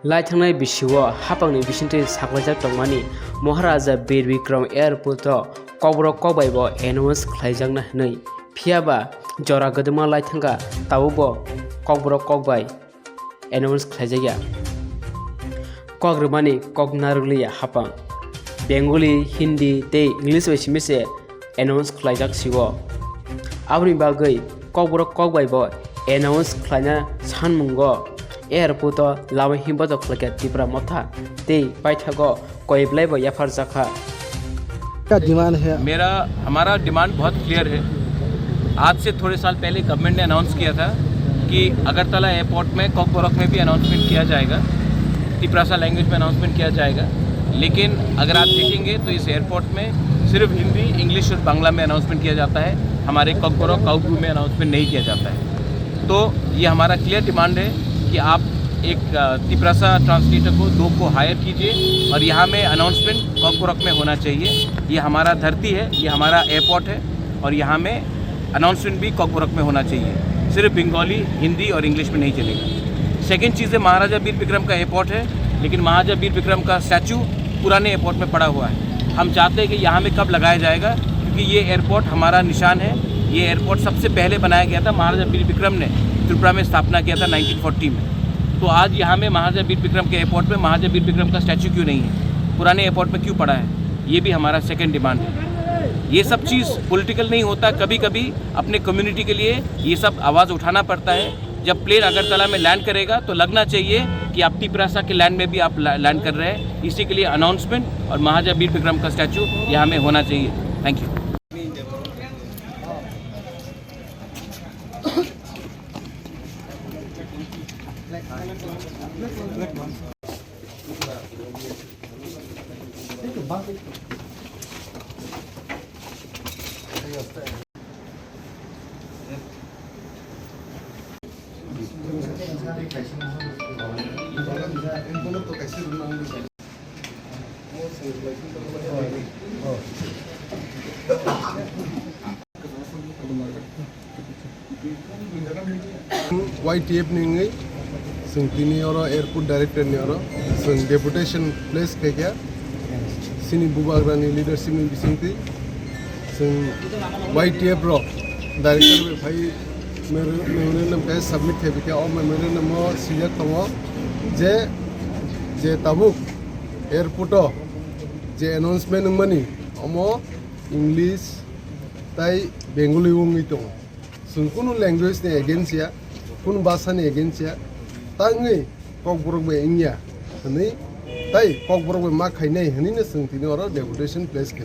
लाइथांनाय बिसिव हापांनि बिसिंथि साख्लायजाक दंमानि महाराजा बीर Vikram airport कब्रक कबाइब announce खालायजांना हनै फियाबा जरा गदमा लाइथांगा तावबो कब्रक कबाइ announce खालायजाया कग्रमानि कगनारुलिया हापां Bengali Hindi ते इंग्लिश बायसिमेसे एनाउन्स खालायजाक सिव आबनि बागै कब्रक कबाइब एनाउन्स खालायना सानमुंगो एयारपोर्ट लामा हिंबा दखलके तिब्रा मथा ते पाइथागो कोइब्लाइब याफार जाखा क्या डिमांड है? हमारा डिमांड बहुत क्लियर है। आज से थोड़े साल पहले गवर्नमेंट ने अनाउंस किया था कि अगरतला एयरपोर्ट में कॉकबोरक में भी अनाउंसमेंट किया जाएगा, तिप्रासा लैंग्वेज में अनाउंसमेंट किया जाएगा। लेकिन अगर आप देखेंगे तो इस एयरपोर्ट में सिर्फ हिंदी, इंग्लिश और बांग्ला में अनाउंसमेंट किया जाता है, हमारे कॉकबोरक काउकू में अनाउंसमेंट नहीं किया जाता है। तो ये हमारा क्लियर डिमांड है कि आप एक तिप्रासा ट्रांसलेटर को 2 को हायर कीजिए और यहाँ में अनाउंसमेंट कॉकबोरक में होना चाहिए। ये हमारा धरती है, ये हमारा एयरपोर्ट है और यहाँ में अनाउंसमेंट भी कॉकबोरक में होना चाहिए, सिर्फ बंगाली, हिंदी और इंग्लिश में नहीं चलेगा। सेकेंड चीज़ है, महाराजा बीर विक्रम का एयरपोर्ट है, लेकिन महाराजा बीर विक्रम का स्टैचू पुराने एयरपोर्ट में पड़ा हुआ है। हम चाहते हैं कि यहाँ में कब लगाया जाएगा, क्योंकि ये एयरपोर्ट हमारा निशान है। ये एयरपोर्ट सबसे पहले बनाया गया था, महाराजा बीर विक्रम ने त्रिपुरा में स्थापना किया था 1940 में। तो आज यहाँ में महाराजा बीर विक्रम के एयरपोर्ट में महाराजा बीर विक्रम का स्टैचू क्यों नहीं है, पुराने एयरपोर्ट में क्यों पड़ा है? ये भी हमारा सेकंड डिमांड है। ये सब चीज़ पॉलिटिकल नहीं होता, कभी कभी अपने कम्युनिटी के लिए ये सब आवाज़ उठाना पड़ता है। जब प्लेन अगरतला में लैंड करेगा तो लगना चाहिए कि आप तिप्रासा के लैंड में भी आप लैंड कर रहे हैं। इसी के लिए अनाउंसमेंट और महाराजा बीर विक्रम का स्टैचू यहाँ में होना चाहिए। Thank you. YTF नहीं संगतिनी और एयरपोर्ट डायरेक्टर ने और संग डेपुटेशन प्लेस के क्या सिनी बुबाग्रानी लीडरशिप में बिसिंगती संग YTF रो डायरेक्टर में भाई मेरे नाम का सबमिट है क्या और मेरे नाम सीजर तो जे ताबुक एयरपोर्ट जे अनाउंसमेंट मनी अमो इंग्लिश ताई बेंगली वंगी तो संग कुनु लैंग्वेज ने अगेंस्ट या कुनु भाषा ने अगेंस्ट या तांगे कॉकबोरक में इंडिया हनी ताई कॉकबोरक में मा खाई नहीं हनी ने संगतिनी और डेपुटेशन प्लेस के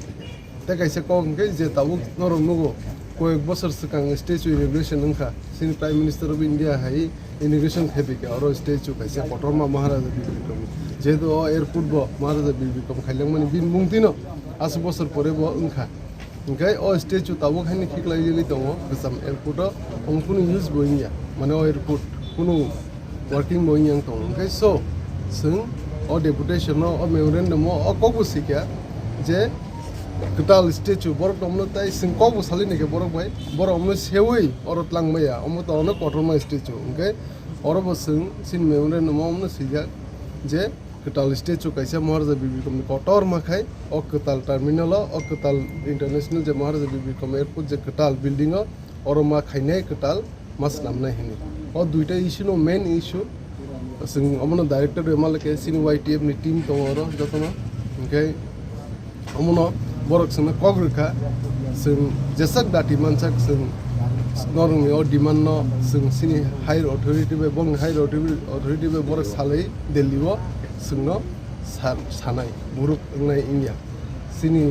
ते कैसे कॉक के जे ताबुक नरम नुगो कोई बसर सकांग स्टेचू इनॉग्रेशन उनका सिन प्राइम मिनिस्टर ऑफ इंडिया है इनॉग्रेशन खेपे के और स्टेचू कैसे कोटरमा महाराजा बीर विक्रम जे तो एयरपोर्ट बो महाराजा बीर विक्रम खाइलंग माने बिन मुंगतिनो आस बसर परे बो उनका ओंखाय ओ स्टेचू ताबुक खानि खिकलाय जेलि दङ गोसाम एयरपोर्ट हम कुनु यूज बोइया माने ओ एयरपोर्ट कुनु वर्किंग बोइया दङ ओंखाय सो जों ओ डेपुटेशन ओ मेमोरेंडम ओ कबु सिक्या जे कताल स्टेचू बरक दमनो ताई सिं कबु सालिने के बरक बाय बरक हमनो सेवै और तलांगमया हमनो तनो कोटरमा स्टेचू ओंखाय और बसों सिन मेमोरेंडम हमनो सिजा जे कताल स्टेचू कैसे महाराजा बीर विक्रम कोटर माखाय और कताल टर्मिनल और कताल इंटरनेशनल जे महाराजा बीर विक्रम एयरपोर्ट जे कताल बिल्डिंग और मा खाइनाय कताल मास नामनाय हिनि और दुइटा इशू नो मेन इशू जों हमनो डायरेक्टर मालके सिन YTF नि टीम दङ और जतनो ओंखाय हमनो बरक संग कग्रखा जों जेसाक दाति मानसाक जों नरंनि और डिमांड न जों सिनि हायर अथॉरिटी बे बंग हायर अथॉरिटी बे बरक सालै दिल्लीबो जोंनो सानाय बुरुक नाय इंडिया सिनि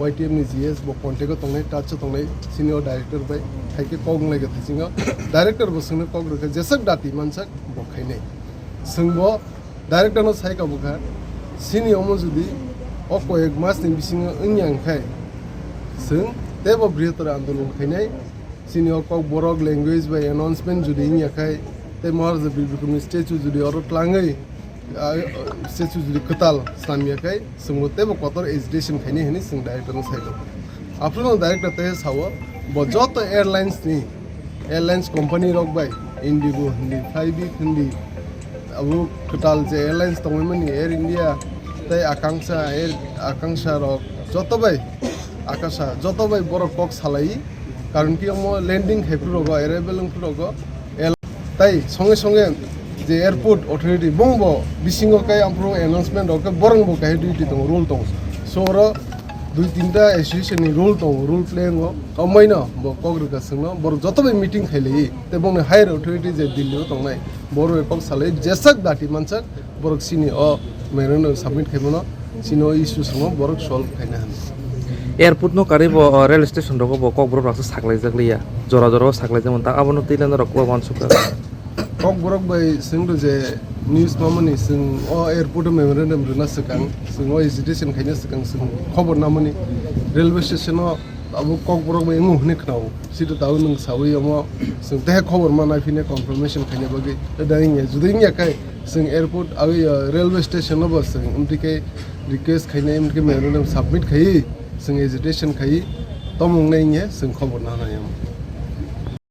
YTF नि GS बो कन्टेक्ट तंनाय टाच तंनाय सिनियर डायरेक्टर बाय थाइके कग लागे थाइसिङो डायरेक्टर बो जोंनो कग्रखा जेसाक दाति मानसाक बखायनाय जोंबो डायरेक्टर न साइका बुखा सिनि अमो जुदि अको एक मास नि बिसिङो ओंयांखाय जों तेबो बृहत्तर आंदोलन खायनाय सिनियर कग्बोरक लैंग्वेज बाय अनाउंसमेंट जुदि इंयाखाय ते महाराजा बीर विक्रम स्टेचू जुदि और तलाङै स्टेचू जुदि कताल सामियाखाय जोंबो तेबो कतर एजुकेशन खायनि हनि जों डायरेक्टर न साइका आपनो डायरेक्टर ते सावो बजत एयरलाइंस कंपनी रक बाय इंडिगो हिंदी फ्लाइबिग Hindi abu total je airlines tongoi mani Air India tai Akangsha rok joto bai Akasha joto bai borok kok salai karon ki omo landing khaipu rogo arrival rogo tai songe songe je airport authority bongbo bisingo kai ampro announcement rok borong bo kai duty tong rule tong so ro dui tinta association ni rule tong rule plan go omaino bo kogru ka singno bor joto bai meeting khailei te bong higher authority je dilli tong nai boro kok salai jesak dati mansak borok sini o mereno submit khaimono sino issue sango borok solve khaina han airport नो कारिबो rail station रको बो कक book साखलाय जगलिया जरा जरा साखलाय जमन ता आबनो तिलन रको वानसुका kok borok bai singru je news mamani sing o airport memorandum runa sakang sing o hesitation khaina sakang sing khobor namani railway station o abu kok borok bai ngu hne khnau situ taw nung sawi omo sing te khobor manai fine confirmation khaina bagi daing ye juding ya kai sing airport awi railway station no bas sing umtike request khaina umtike memorandum submit khai sing hesitation khai tomung nai ye sing khobor na na yam